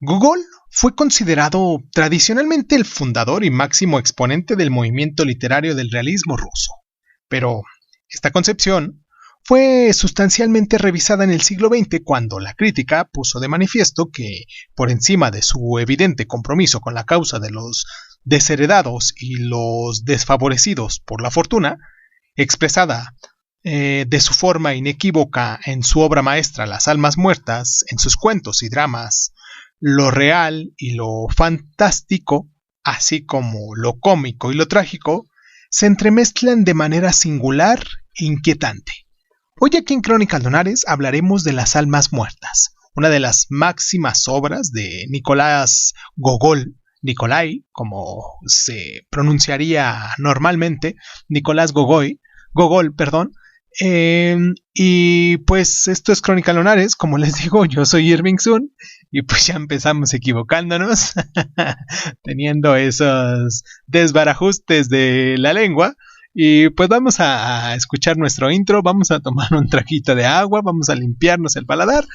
Gogol fue considerado tradicionalmente el fundador y máximo exponente del movimiento literario del realismo ruso, pero esta concepción fue sustancialmente revisada en el siglo XX cuando la crítica puso de manifiesto que, por encima de su evidente compromiso con la causa de los desheredados y los desfavorecidos por la fortuna, expresada de su forma inequívoca en su obra maestra Las almas muertas, en sus cuentos y dramas, lo real y lo fantástico, así como lo cómico y lo trágico, se entremezclan de manera singular e inquietante. Hoy aquí en Crónicas Lunares hablaremos de Las almas muertas, una de las máximas obras de Nicolás Gogol, Nikolai, como se pronunciaría normalmente, Nicolás Gogol, perdón. Y pues esto es Crónicas Lunares, como les digo, yo soy Irving Sun y pues ya empezamos equivocándonos, teniendo esos desbarajustes de la lengua. Y pues vamos a escuchar nuestro intro, vamos a tomar un traguito de agua, vamos a limpiarnos el paladar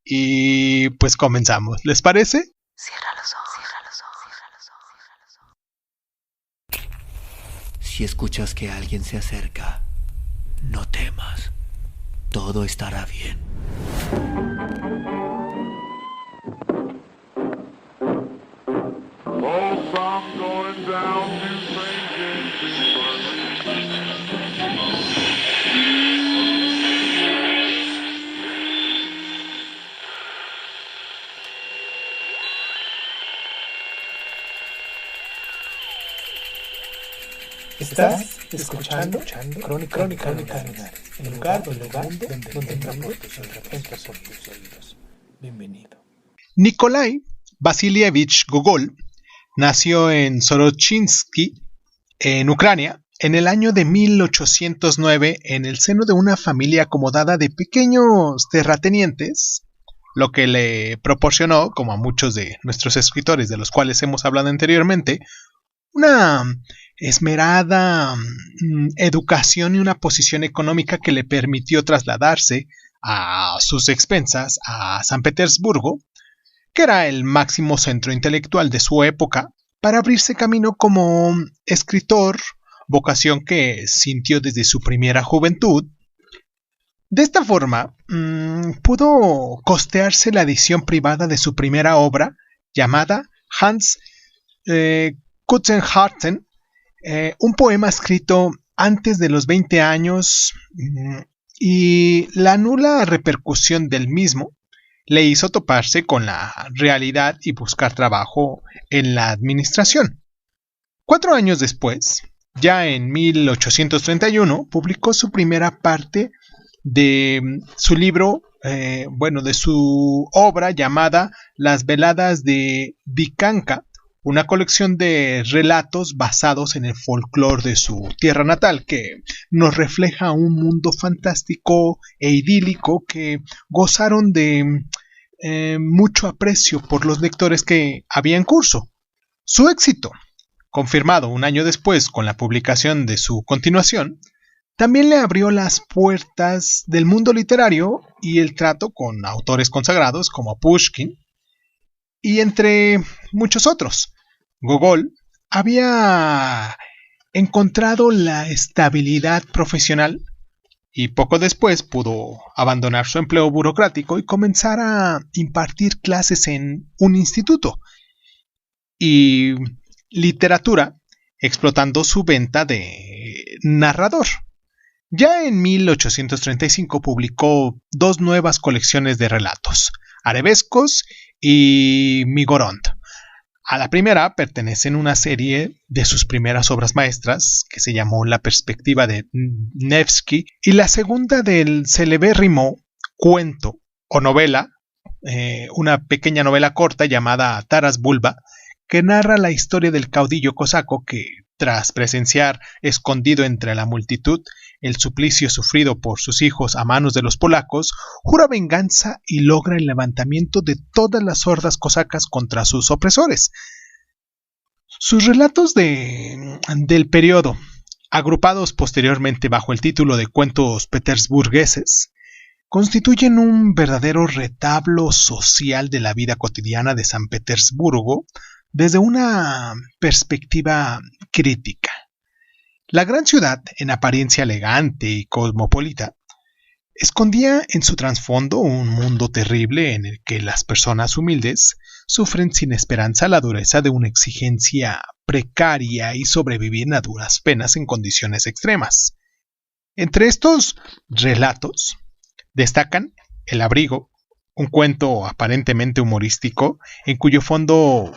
y pues comenzamos. ¿Les parece? Cierra los ojos, cierra los ojos, cierra los ojos. Si escuchas que alguien se acerca, no temas, todo estará bien. Estás escuchando Crónicas Lunares, el lugar donde entra por tus oídos. Bienvenido. Nikolai Vasilievich Gogol nació en Sorochinsky, en Ucrania, en el año de 1809 en el seno de una familia acomodada de pequeños terratenientes, lo que le proporcionó, como a muchos de nuestros escritores de los cuales hemos hablado anteriormente, una esmerada educación y una posición económica que le permitió trasladarse a sus expensas a San Petersburgo, que era el máximo centro intelectual de su época, para abrirse camino como escritor, vocación que sintió desde su primera juventud. De esta forma, pudo costearse la edición privada de su primera obra, llamada Hans Kutzenharten, un poema escrito antes de los 20 años, y la nula repercusión del mismo le hizo toparse con la realidad y buscar trabajo en la administración. 4 años después, ya en 1831, publicó su primera parte de su libro, de su obra llamada Las veladas de Dikanka, una colección de relatos basados en el folclore de su tierra natal, que nos refleja un mundo fantástico e idílico que gozaron de mucho aprecio por los lectores que había en curso. Su éxito, confirmado un año después con la publicación de su continuación, también le abrió las puertas del mundo literario y el trato con autores consagrados como Pushkin y entre muchos otros. Gogol había encontrado la estabilidad profesional y poco después pudo abandonar su empleo burocrático y comenzar a impartir clases en un instituto y literatura, explotando su venta de narrador. Ya en 1835 publicó 2 nuevas colecciones de relatos, Arabescos y Migorond. A la primera pertenecen una serie de sus primeras obras maestras, que se llamó La perspectiva de Nevsky, y la segunda del celebérrimo cuento o novela, una pequeña novela corta llamada Taras Bulba, que narra la historia del caudillo cosaco que, tras presenciar escondido entre la multitud el suplicio sufrido por sus hijos a manos de los polacos, jura venganza y logra el levantamiento de todas las hordas cosacas contra sus opresores. Sus relatos del periodo, agrupados posteriormente bajo el título de Cuentos Petersburgueses, constituyen un verdadero retablo social de la vida cotidiana de San Petersburgo desde una perspectiva crítica. La gran ciudad, en apariencia elegante y cosmopolita, escondía en su trasfondo un mundo terrible en el que las personas humildes sufren sin esperanza la dureza de una exigencia precaria y sobreviven a duras penas en condiciones extremas. Entre estos relatos destacan El abrigo, un cuento aparentemente humorístico en cuyo fondo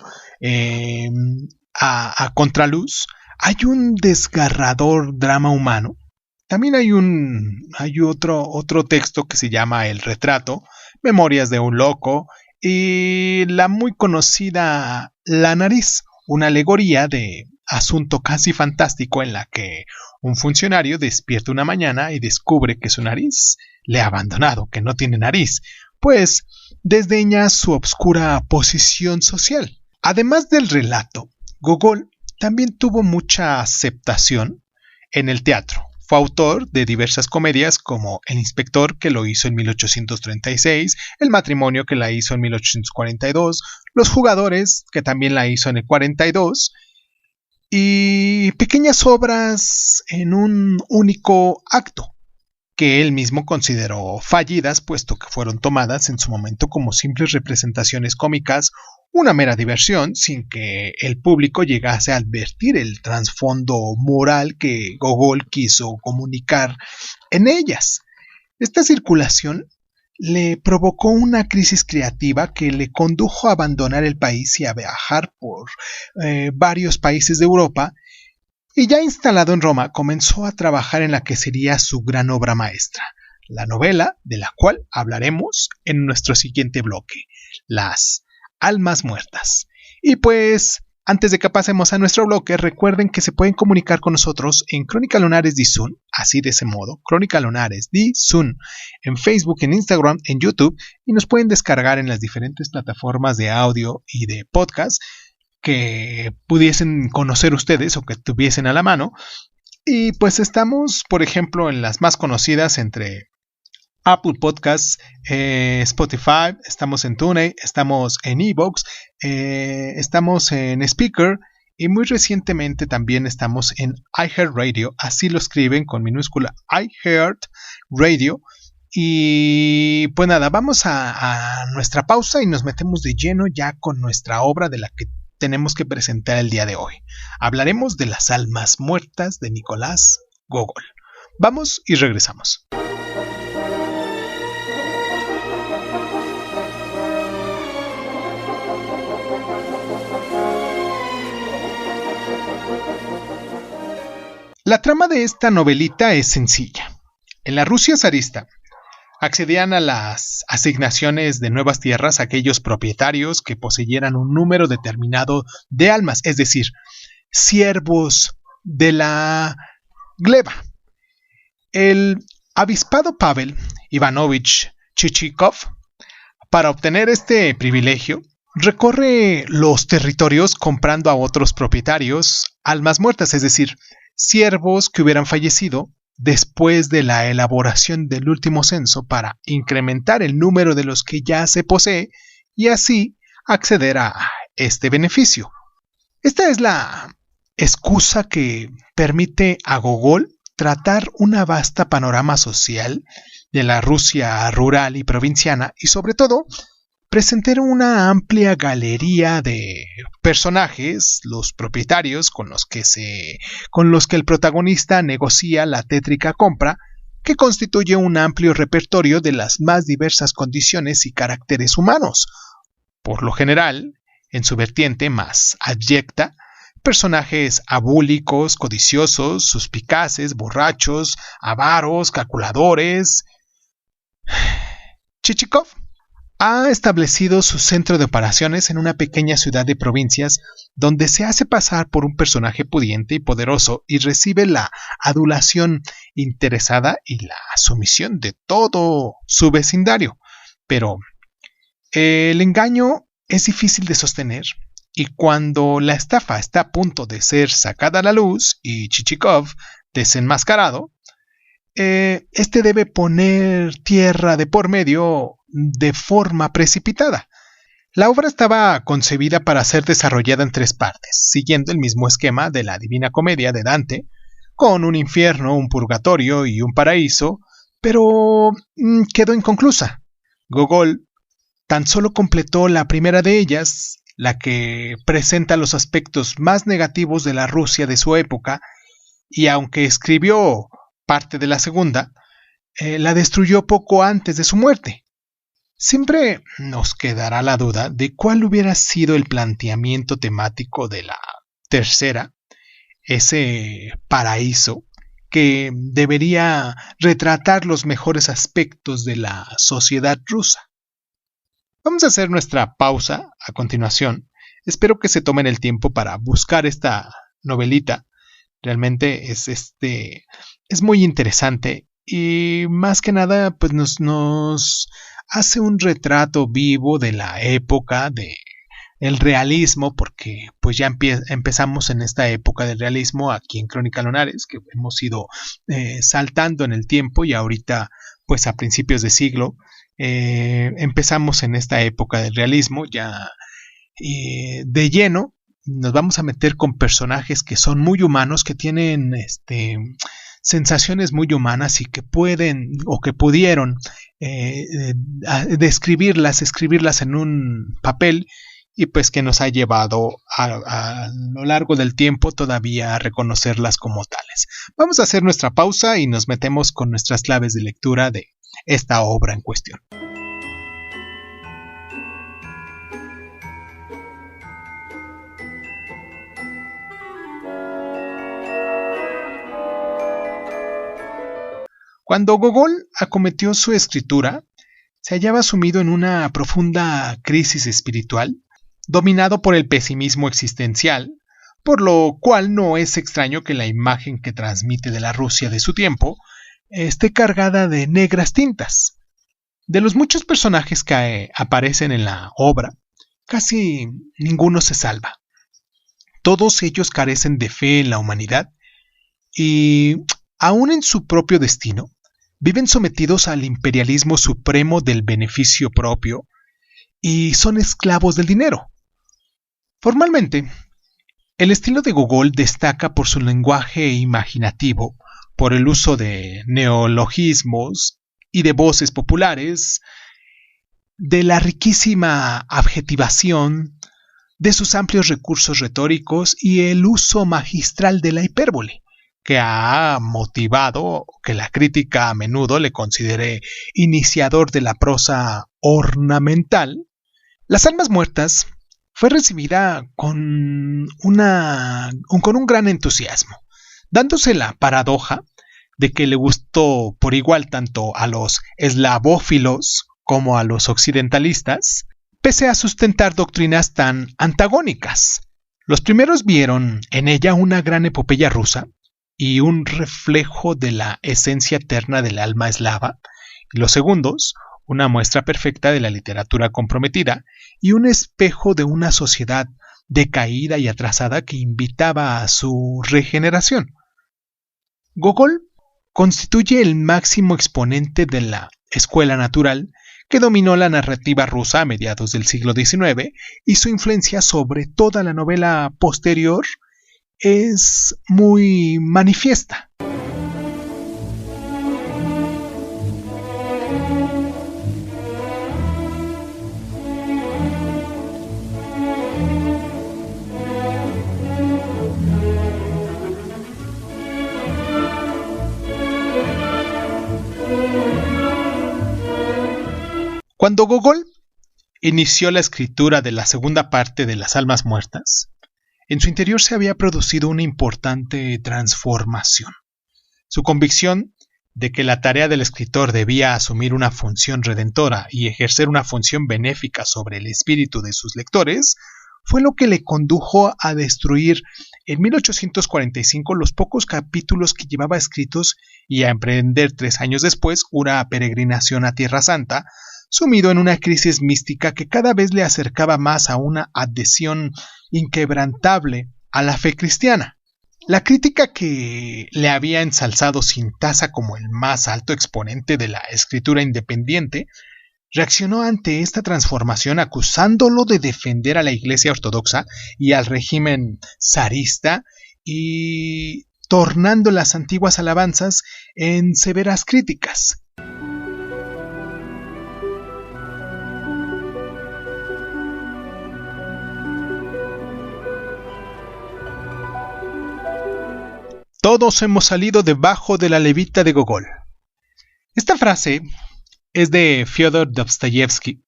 a contraluz hay un desgarrador drama humano. También hay otro texto que se llama El retrato, Memorias de un loco, y la muy conocida La nariz, una alegoría de asunto casi fantástico en la que un funcionario despierta una mañana y descubre que su nariz le ha abandonado, que no tiene nariz, pues desdeña su obscura posición social. Además del relato, Gogol también tuvo mucha aceptación en el teatro. Fue autor de diversas comedias como El inspector, que lo hizo en 1836, El matrimonio, que la hizo en 1842, Los jugadores, que también la hizo en el 42, y pequeñas obras en un único acto, que él mismo consideró fallidas, puesto que fueron tomadas en su momento como simples representaciones cómicas, una mera diversión, sin que el público llegase a advertir el trasfondo moral que Gogol quiso comunicar en ellas. Esta circulación le provocó una crisis creativa que le condujo a abandonar el país y a viajar por varios países de Europa, y ya instalado en Roma comenzó a trabajar en la que sería su gran obra maestra, la novela de la cual hablaremos en nuestro siguiente bloque, Las almas muertas. Y pues, antes de que pasemos a nuestro bloque, recuerden que se pueden comunicar con nosotros en Crónica Lunares di Sun, así de ese modo, Crónica Lunares di Sun, en Facebook, en Instagram, en YouTube, y nos pueden descargar en las diferentes plataformas de audio y de podcast que pudiesen conocer ustedes o que tuviesen a la mano. Y pues estamos, por ejemplo, en las más conocidas entre Apple Podcasts, Spotify, estamos en TuneIn, estamos en iVoox, estamos en Speaker y muy recientemente también estamos en iHeartRadio, así lo escriben con minúscula iHeartRadio. Y pues nada, vamos a nuestra pausa y nos metemos de lleno ya con nuestra obra de la que tenemos que presentar el día de hoy. Hablaremos de Las almas muertas de Nicolás Gogol. Vamos y regresamos. La trama de esta novelita es sencilla. En la Rusia zarista, accedían a las asignaciones de nuevas tierras aquellos propietarios que poseyeran un número determinado de almas, es decir, siervos de la gleba. El avispado Pavel Ivanovich Chichikov, para obtener este privilegio, recorre los territorios comprando a otros propietarios almas muertas, es decir, siervos que hubieran fallecido después de la elaboración del último censo para incrementar el número de los que ya se posee y así acceder a este beneficio. Esta es la excusa que permite a Gogol tratar una vasta panorama social de la Rusia rural y provinciana y sobre todo presentar una amplia galería de personajes, los propietarios con los que el protagonista negocia la tétrica compra, que constituye un amplio repertorio de las más diversas condiciones y caracteres humanos. Por lo general, en su vertiente más abyecta, personajes abúlicos, codiciosos, suspicaces, borrachos, avaros, calculadores. Chichikov ha establecido su centro de operaciones en una pequeña ciudad de provincias donde se hace pasar por un personaje pudiente y poderoso y recibe la adulación interesada y la sumisión de todo su vecindario. Pero el engaño es difícil de sostener y cuando la estafa está a punto de ser sacada a la luz y Chichikov desenmascarado, este debe poner tierra de por medio de forma precipitada. La obra estaba concebida para ser desarrollada en 3 partes, siguiendo el mismo esquema de la Divina Comedia de Dante, con un infierno, un purgatorio y un paraíso, pero quedó inconclusa. Gogol tan solo completó la primera de ellas, la que presenta los aspectos más negativos de la Rusia de su época, y aunque escribió parte de la segunda, la destruyó poco antes de su muerte. Siempre nos quedará la duda de cuál hubiera sido el planteamiento temático de la tercera, ese paraíso que debería retratar los mejores aspectos de la sociedad rusa. Vamos a hacer nuestra pausa a continuación. Espero que se tomen el tiempo para buscar esta novelita. Realmente es muy interesante y más que nada pues nos hace un retrato vivo de la época del realismo, porque pues ya empezamos en esta época del realismo aquí en Crónica Lunares, que hemos ido saltando en el tiempo y ahorita pues a principios de siglo empezamos en esta época del realismo ya de lleno. Nos vamos a meter con personajes que son muy humanos, que tienen sensaciones muy humanas y que pueden o que pudieron escribirlas en un papel y pues que nos ha llevado a lo largo del tiempo todavía a reconocerlas como tales. Vamos a hacer nuestra pausa y nos metemos con nuestras claves de lectura de esta obra en cuestión. Cuando Gogol acometió su escritura, se hallaba sumido en una profunda crisis espiritual, dominado por el pesimismo existencial, por lo cual no es extraño que la imagen que transmite de la Rusia de su tiempo esté cargada de negras tintas. De los muchos personajes que aparecen en la obra, casi ninguno se salva. Todos ellos carecen de fe en la humanidad y, aun en su propio destino, viven sometidos al imperialismo supremo del beneficio propio y son esclavos del dinero. Formalmente, el estilo de Gogol destaca por su lenguaje imaginativo, por el uso de neologismos y de voces populares, de la riquísima adjetivación, de sus amplios recursos retóricos y el uso magistral de la hipérbole, que ha motivado que la crítica a menudo le considere iniciador de la prosa ornamental. Las Almas Muertas fue recibida con un gran entusiasmo, dándose la paradoja de que le gustó por igual tanto a los eslavófilos como a los occidentalistas, pese a sustentar doctrinas tan antagónicas. Los primeros vieron en ella una gran epopeya rusa y un reflejo de la esencia eterna del alma eslava, y los segundos, una muestra perfecta de la literatura comprometida y un espejo de una sociedad decaída y atrasada que invitaba a su regeneración. Gogol constituye el máximo exponente de la escuela natural que dominó la narrativa rusa a mediados del siglo XIX, y su influencia sobre toda la novela posterior es muy manifiesta. Cuando Gogol inició la escritura de la segunda parte de Las Almas Muertas, en su interior se había producido una importante transformación. Su convicción de que la tarea del escritor debía asumir una función redentora y ejercer una función benéfica sobre el espíritu de sus lectores fue lo que le condujo a destruir en 1845 los pocos capítulos que llevaba escritos y a emprender 3 años después una peregrinación a Tierra Santa, sumido en una crisis mística que cada vez le acercaba más a una adhesión inquebrantable a la fe cristiana. La crítica que le había ensalzado Sintasa como el más alto exponente de la escritura independiente reaccionó ante esta transformación acusándolo de defender a la Iglesia Ortodoxa y al régimen zarista y tornando las antiguas alabanzas en severas críticas. Todos hemos salido debajo de la levita de Gogol. Esta frase es de Fyodor Dostoyevsky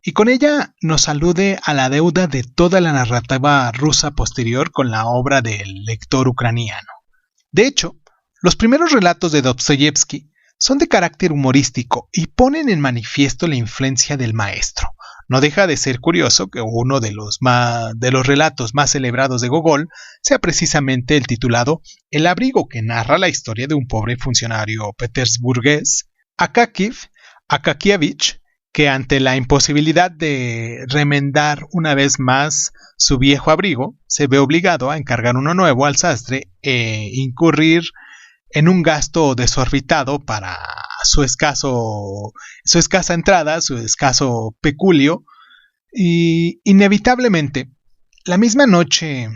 y con ella nos alude a la deuda de toda la narrativa rusa posterior con la obra del lector ucraniano. De hecho, los primeros relatos de Dostoyevsky son de carácter humorístico y ponen en manifiesto la influencia del maestro. No deja de ser curioso que uno de los relatos más celebrados de Gogol sea precisamente el titulado El abrigo, que narra la historia de un pobre funcionario petersburgués, Akakievich, que ante la imposibilidad de remendar una vez más su viejo abrigo, se ve obligado a encargar uno nuevo al sastre e incurrir en un gasto desorbitado para su escasa entrada, su escaso peculio, y inevitablemente, la misma noche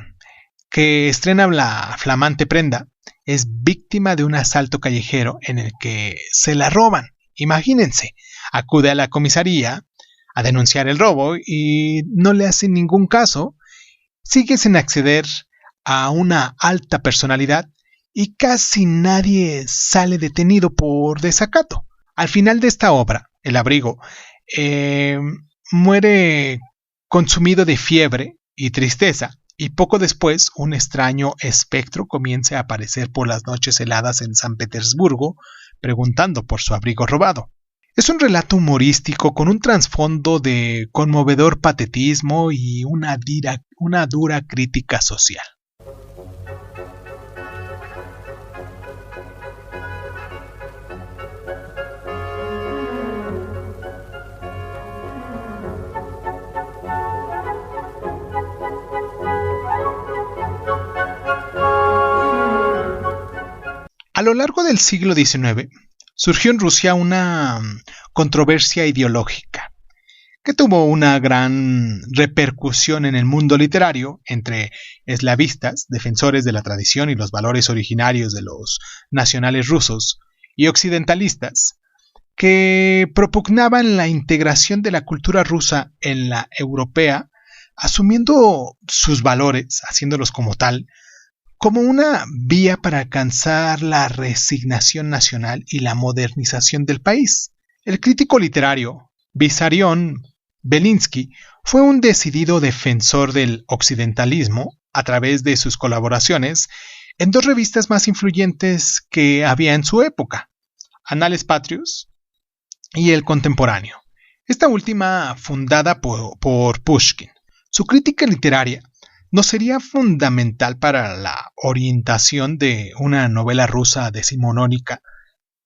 que estrena la flamante prenda, es víctima de un asalto callejero en el que se la roban. Imagínense, acude a la comisaría a denunciar el robo y no le hacen ningún caso, sigue sin acceder a una alta personalidad y casi nadie sale detenido por desacato. Al final de esta obra, El abrigo, muere consumido de fiebre y tristeza, y poco después un extraño espectro comienza a aparecer por las noches heladas en San Petersburgo, preguntando por su abrigo robado. Es un relato humorístico con un trasfondo de conmovedor patetismo y una dura crítica social. A lo largo del siglo XIX, surgió en Rusia una controversia ideológica que tuvo una gran repercusión en el mundo literario entre eslavistas, defensores de la tradición y los valores originarios de los nacionales rusos, y occidentalistas, que propugnaban la integración de la cultura rusa en la europea, asumiendo sus valores, haciéndolos como tal, como una vía para alcanzar la resignación nacional y la modernización del país. El crítico literario Vissarion Belinsky fue un decidido defensor del occidentalismo a través de sus colaboraciones en dos revistas más influyentes que había en su época, Anales Patrios y El Contemporáneo, esta última fundada por Pushkin. Su crítica literaria no sería fundamental para la orientación de una novela rusa decimonónica.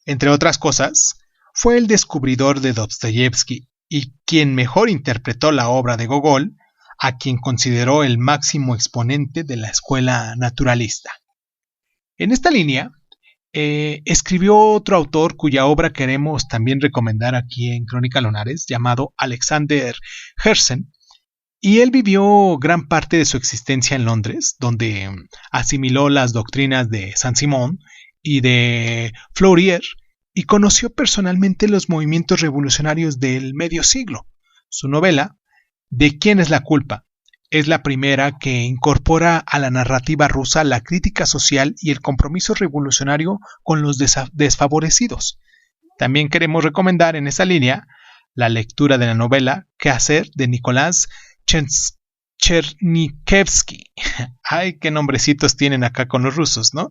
Entre otras cosas, fue el descubridor de Dostoyevsky y quien mejor interpretó la obra de Gogol, a quien consideró el máximo exponente de la escuela naturalista. En esta línea, escribió otro autor cuya obra queremos también recomendar aquí en Crónica Lunares, llamado Alexander Herzen, y él vivió gran parte de su existencia en Londres, donde asimiló las doctrinas de Saint-Simon y de Fourier y conoció personalmente los movimientos revolucionarios del medio siglo. Su novela, ¿De quién es la culpa?, es la primera que incorpora a la narrativa rusa la crítica social y el compromiso revolucionario con los desfavorecidos. También queremos recomendar en esa línea la lectura de la novela ¿Qué hacer?, de Nicolás Chernyshevsky. Ay, qué nombrecitos tienen acá con los rusos, ¿no?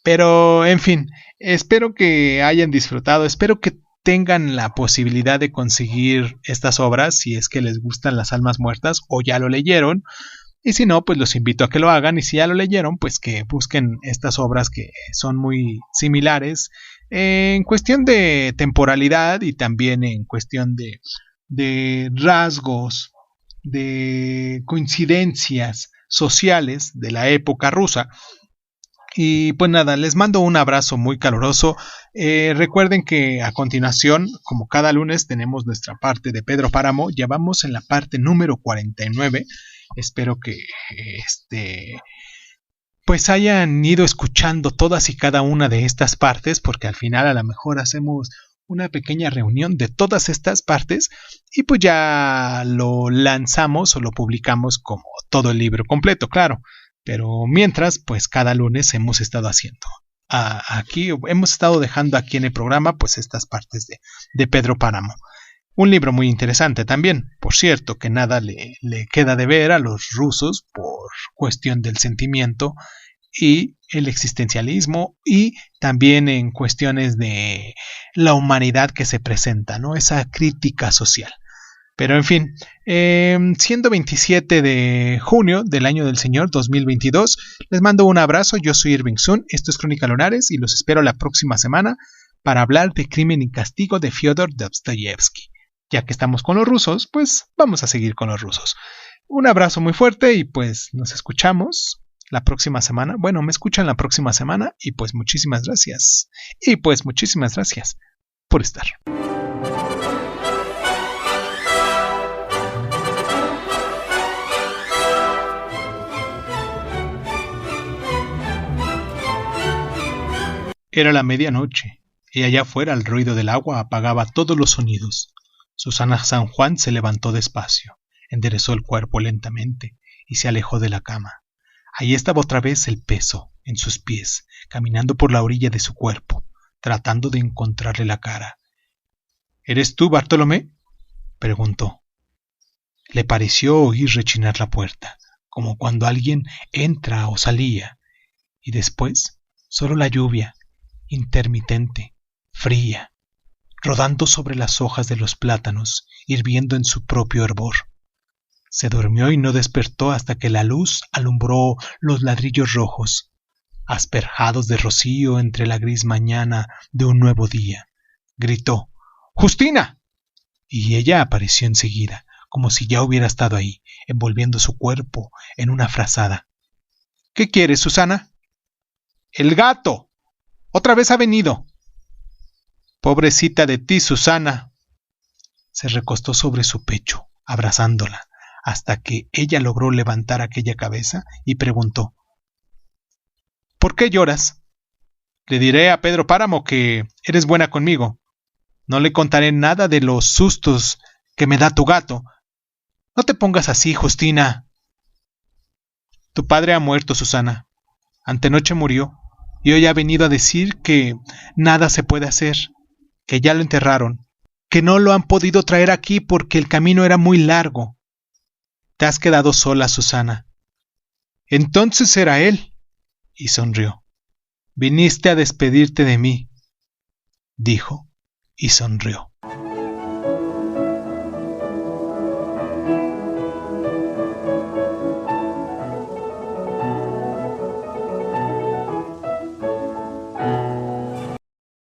Pero, en fin, espero que hayan disfrutado, espero que tengan la posibilidad de conseguir estas obras si es que les gustan las almas muertas o ya lo leyeron. Y si no, pues los invito a que lo hagan. Y si ya lo leyeron, pues que busquen estas obras que son muy similares en cuestión de temporalidad y también en cuestión de rasgos, de coincidencias sociales de la época rusa. Y pues nada, les mando un abrazo muy caluroso. Recuerden que a continuación, como cada lunes, tenemos nuestra parte de Pedro Páramo. Ya vamos en la parte número 49. Espero que pues hayan ido escuchando todas y cada una de estas partes, porque al final a lo mejor hacemos una pequeña reunión de todas estas partes y pues ya lo lanzamos o lo publicamos como todo el libro completo, claro. Pero mientras, pues cada lunes hemos estado haciendo. Aquí hemos estado dejando aquí en el programa pues estas partes de Pedro Páramo. Un libro muy interesante también, por cierto, que nada le queda de ver a los rusos por cuestión del sentimiento y el existencialismo y también en cuestiones de la humanidad que se presenta, ¿no? Esa crítica social. Pero en fin, siendo 27 de junio del año del Señor 2022, les mando un abrazo, yo soy Irving Sun, esto es Crónica Lunares y los espero la próxima semana para hablar de Crimen y Castigo de Fyodor Dostoyevsky. Ya que estamos con los rusos, pues vamos a seguir con los rusos. Un abrazo muy fuerte y pues nos escuchamos la próxima semana. Bueno, me escuchan la próxima semana y pues muchísimas gracias. Y pues muchísimas gracias por estar. Era la medianoche, y allá afuera el ruido del agua apagaba todos los sonidos. Susana San Juan se levantó despacio, enderezó el cuerpo lentamente y se alejó de la cama. Allí estaba otra vez el peso, en sus pies, caminando por la orilla de su cuerpo, tratando de encontrarle la cara. ¿Eres tú, Bartolomé?, preguntó. Le pareció oír rechinar la puerta, como cuando alguien entra o salía, y después solo la lluvia, intermitente, fría, rodando sobre las hojas de los plátanos, hirviendo en su propio hervor. Se durmió y no despertó hasta que la luz alumbró los ladrillos rojos, asperjados de rocío entre la gris mañana de un nuevo día. Gritó: ¡Justina! Y ella apareció enseguida, como si ya hubiera estado ahí, envolviendo su cuerpo en una frazada. ¿Qué quieres, Susana? ¡El gato! ¡Otra vez ha venido! Pobrecita de ti, Susana. Se recostó sobre su pecho, abrazándola, hasta que ella logró levantar aquella cabeza y preguntó: ¿Por qué lloras? Le diré a Pedro Páramo que eres buena conmigo. No le contaré nada de los sustos que me da tu gato. No te pongas así, Justina. Tu padre ha muerto, Susana. Antenoche murió, y hoy ha venido a decir que nada se puede hacer, que ya lo enterraron, que no lo han podido traer aquí porque el camino era muy largo. Te has quedado sola, Susana. Entonces era él. Y sonrió. Viniste a despedirte de mí, dijo, y sonrió.